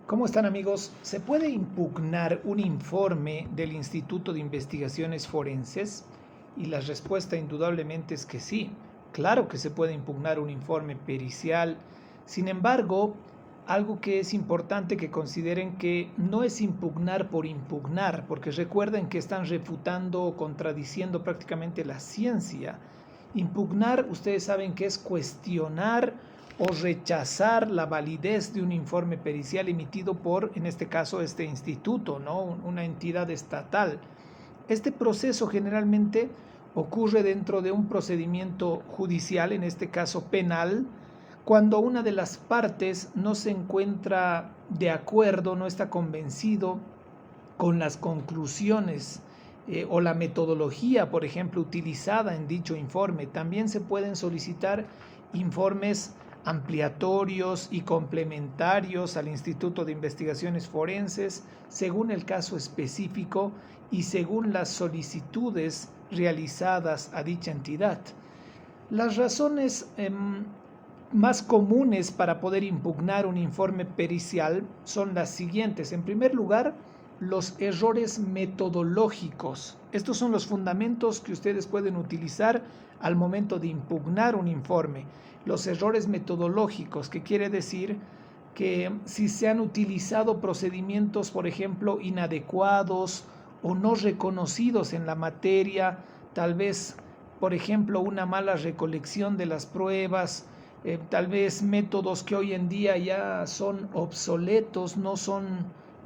¿Cómo están, amigos? ¿Se puede impugnar un informe del Instituto de Investigaciones Forenses? Y la respuesta indudablemente es que sí. Claro que se puede impugnar un informe pericial. Sin embargo, algo que es importante que consideren que no es impugnar por impugnar, porque recuerden que están refutando o contradiciendo prácticamente la ciencia. Impugnar, ustedes saben que es cuestionar o rechazar la validez de un informe pericial emitido por, en este caso, este instituto, ¿no? Una entidad estatal. Este proceso generalmente ocurre dentro de un procedimiento judicial, en este caso penal, cuando una de las partes no se encuentra de acuerdo, no está convencido con las conclusiones o la metodología, por ejemplo, utilizada en dicho informe. También se pueden solicitar informes ampliatorios y complementarios al Instituto de Investigaciones Forenses según el caso específico y según las solicitudes realizadas a dicha entidad. Las razones más comunes para poder impugnar un informe pericial son las siguientes. En primer lugar, los errores metodológicos. Estos son los fundamentos que ustedes pueden utilizar al momento de impugnar un informe. Los errores metodológicos, que quiere decir que si se han utilizado procedimientos, por ejemplo, inadecuados o no reconocidos en la materia, tal vez, por ejemplo, una mala recolección de las pruebas, tal vez métodos que hoy en día ya son obsoletos, no son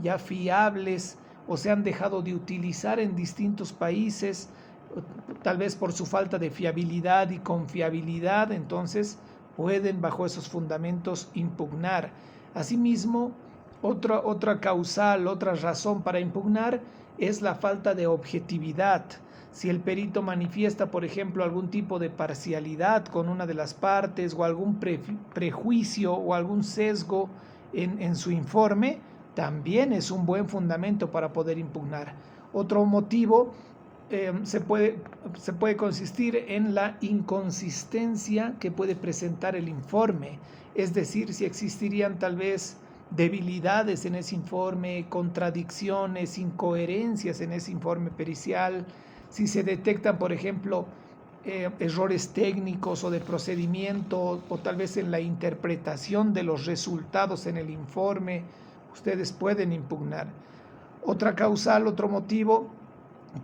ya fiables o se han dejado de utilizar en distintos países, tal vez por su falta de fiabilidad y confiabilidad. Entonces pueden bajo esos fundamentos impugnar. Asimismo, otra causal, otra razón para impugnar es la falta de objetividad. Si el perito manifiesta, por ejemplo, algún tipo de parcialidad con una de las partes o algún prejuicio o algún sesgo en su informe, también es un buen fundamento para poder impugnar. Otro motivo se puede consistir en la inconsistencia que puede presentar el informe, es decir, si existirían tal vez debilidades en ese informe, contradicciones, incoherencias en ese informe pericial, si se detectan, por ejemplo, errores técnicos o de procedimiento o tal vez en la interpretación de los resultados en el informe, ustedes pueden impugnar. Otra causal, otro motivo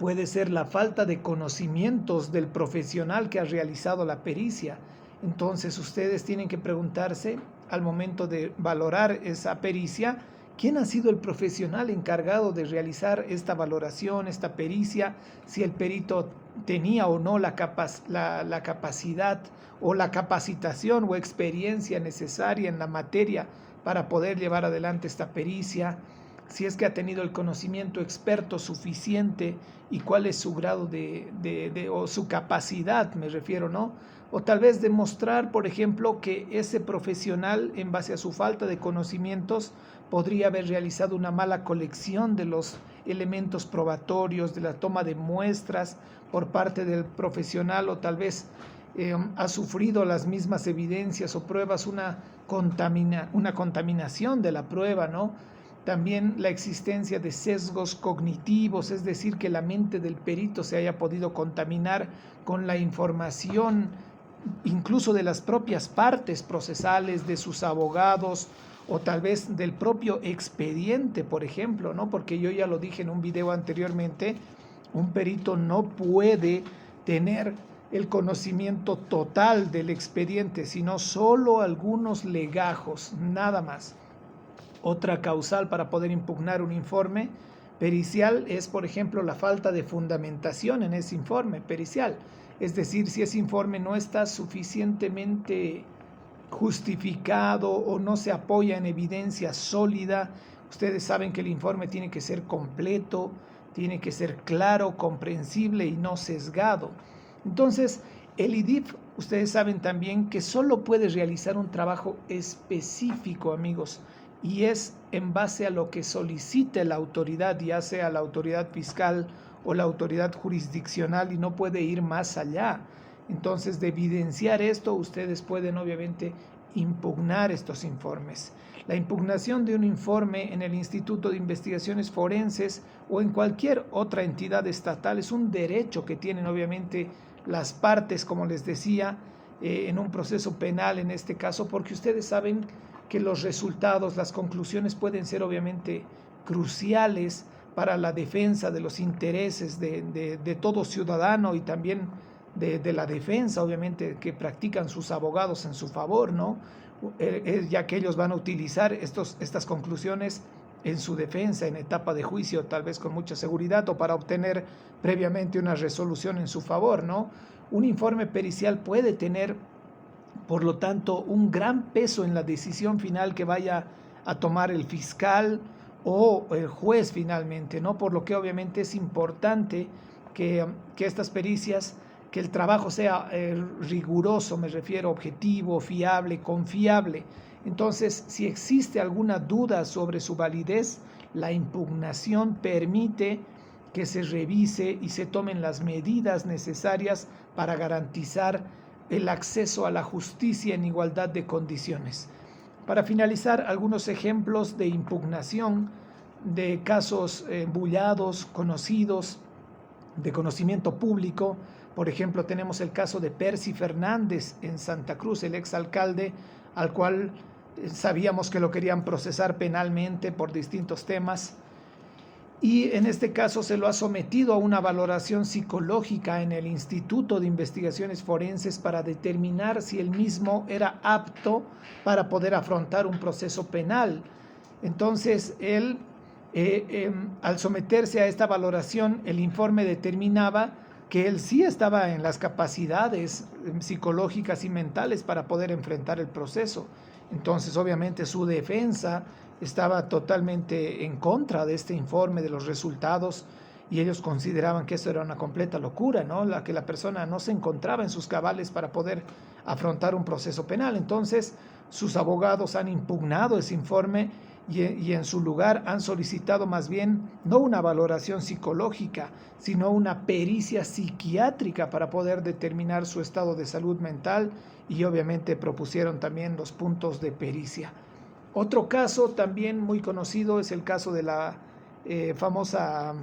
puede ser la falta de conocimientos del profesional que ha realizado la pericia. Entonces ustedes tienen que preguntarse al momento de valorar esa pericia, ¿quién ha sido el profesional encargado de realizar esta valoración, esta pericia? Si el perito tenía o no la capacidad o la capacitación o experiencia necesaria en la materia para poder llevar adelante esta pericia, si es que ha tenido el conocimiento experto suficiente y cuál es su grado o su capacidad, me refiero, ¿no? O tal vez demostrar, por ejemplo, que ese profesional, en base a su falta de conocimientos, podría haber realizado una mala colección de los elementos probatorios, de la toma de muestras por parte del profesional, o tal vez ha sufrido las mismas evidencias o pruebas, una contaminación de la prueba, ¿no? También la existencia de sesgos cognitivos, es decir, que la mente del perito se haya podido contaminar con la información, incluso de las propias partes procesales, de sus abogados, o tal vez del propio expediente, por ejemplo, ¿no? Porque yo ya lo dije en un video anteriormente, un perito no puede tener el conocimiento total del expediente, sino solo algunos legajos, nada más. Otra causal para poder impugnar un informe pericial es, por ejemplo, la falta de fundamentación en ese informe pericial. Es decir, si ese informe no está suficientemente justificado o no se apoya en evidencia sólida. Ustedes saben que el informe tiene que ser completo, tiene que ser claro, comprensible y no sesgado. Entonces, el IDIF, ustedes saben también que solo puede realizar un trabajo específico, amigos, y es en base a lo que solicite la autoridad, ya sea la autoridad fiscal o la autoridad jurisdiccional, y no puede ir más allá. Entonces, de evidenciar esto, ustedes pueden obviamente impugnar estos informes. La impugnación de un informe en el Instituto de Investigaciones Forenses o en cualquier otra entidad estatal es un derecho que tienen obviamente las partes, como les decía, en un proceso penal en este caso, porque ustedes saben que los resultados, las conclusiones pueden ser obviamente cruciales para la defensa de los intereses de todo ciudadano y también de la defensa, obviamente, que practican sus abogados en su favor, ¿no? Ya que ellos van a utilizar estas conclusiones en su defensa, en etapa de juicio, tal vez con mucha seguridad, o para obtener previamente una resolución en su favor, ¿no? Un informe pericial puede tener, por lo tanto, un gran peso en la decisión final que vaya a tomar el fiscal o el juez finalmente, ¿no? Por lo que obviamente es importante que estas pericias, que el trabajo sea riguroso, me refiero, objetivo, fiable, confiable. Entonces, si existe alguna duda sobre su validez, la impugnación permite que se revise y se tomen las medidas necesarias para garantizar el acceso a la justicia en igualdad de condiciones. Para finalizar, algunos ejemplos de impugnación de casos bullados, conocidos, de conocimiento público. Por ejemplo, tenemos el caso de Percy Fernández en Santa Cruz, el exalcalde, al cual sabíamos que lo querían procesar penalmente por distintos temas. Y en este caso se lo ha sometido a una valoración psicológica en el Instituto de Investigaciones Forenses para determinar si él mismo era apto para poder afrontar un proceso penal. Entonces, él, al someterse a esta valoración, el informe determinaba que él sí estaba en las capacidades psicológicas y mentales para poder enfrentar el proceso. Entonces, obviamente, su defensa estaba totalmente en contra de este informe, de los resultados, y ellos consideraban que eso era una completa locura, ¿no? Que la persona no se encontraba en sus cabales para poder afrontar un proceso penal. Entonces, sus abogados han impugnado ese informe y en su lugar han solicitado más bien no una valoración psicológica, sino una pericia psiquiátrica para poder determinar su estado de salud mental, y obviamente propusieron también los puntos de pericia. Otro caso también muy conocido es el caso de la famosa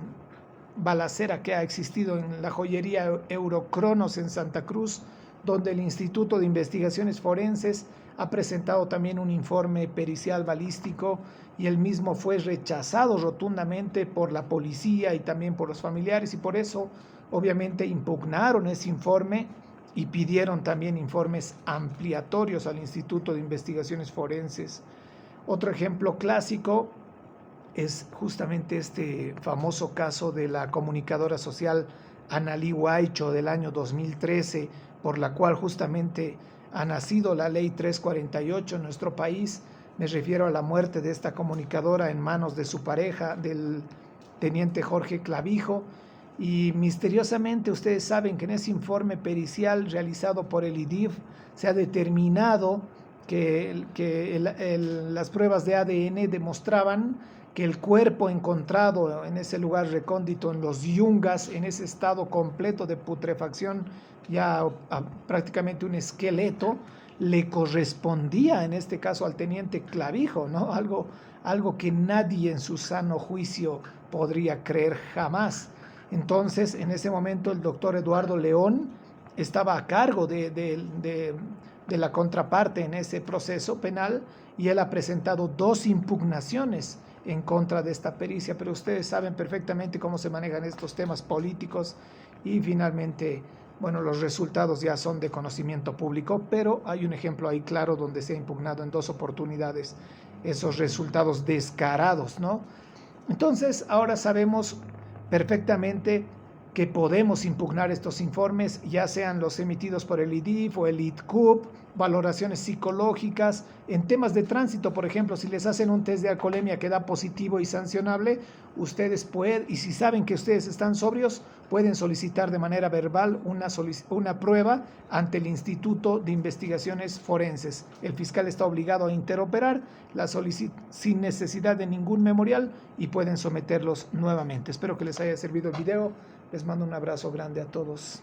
balacera que ha existido en la joyería Eurocronos en Santa Cruz, donde el Instituto de Investigaciones Forenses ha presentado también un informe pericial balístico y el mismo fue rechazado rotundamente por la policía y también por los familiares, y por eso obviamente impugnaron ese informe y pidieron también informes ampliatorios al Instituto de Investigaciones Forenses. Otro ejemplo clásico es justamente este famoso caso de la comunicadora social Analí Huaycho del año 2013, por la cual justamente ha nacido la ley 348 en nuestro país. Me refiero a la muerte de esta comunicadora en manos de su pareja, del teniente Jorge Clavijo, y misteriosamente ustedes saben que en ese informe pericial realizado por el IDIF se ha determinado que las pruebas de ADN demostraban que el cuerpo encontrado en ese lugar recóndito, en los Yungas, en ese estado completo de putrefacción, ya prácticamente un esqueleto, le correspondía en este caso al teniente Clavijo, ¿no? Algo que nadie en su sano juicio podría creer jamás. Entonces, en ese momento, el doctor Eduardo León estaba a cargo de la contraparte en ese proceso penal, y él ha presentado 2 impugnaciones en contra de esta pericia, pero ustedes saben perfectamente cómo se manejan estos temas políticos, y finalmente, bueno, los resultados ya son de conocimiento público, pero hay un ejemplo ahí claro donde se ha impugnado en 2 oportunidades esos resultados descarados, ¿no? Entonces, ahora sabemos perfectamente que podemos impugnar estos informes, ya sean los emitidos por el IDIF o el IDCUP, valoraciones psicológicas. En temas de tránsito, por ejemplo, si les hacen un test de alcoholemia que da positivo y sancionable, ustedes pueden, y si saben que ustedes están sobrios, pueden solicitar de manera verbal una prueba ante el Instituto de Investigaciones Forenses. El fiscal está obligado a interoperar la solicitud sin necesidad de ningún memorial, y pueden someterlos nuevamente. Espero que les haya servido el video. Les mando un abrazo grande a todos.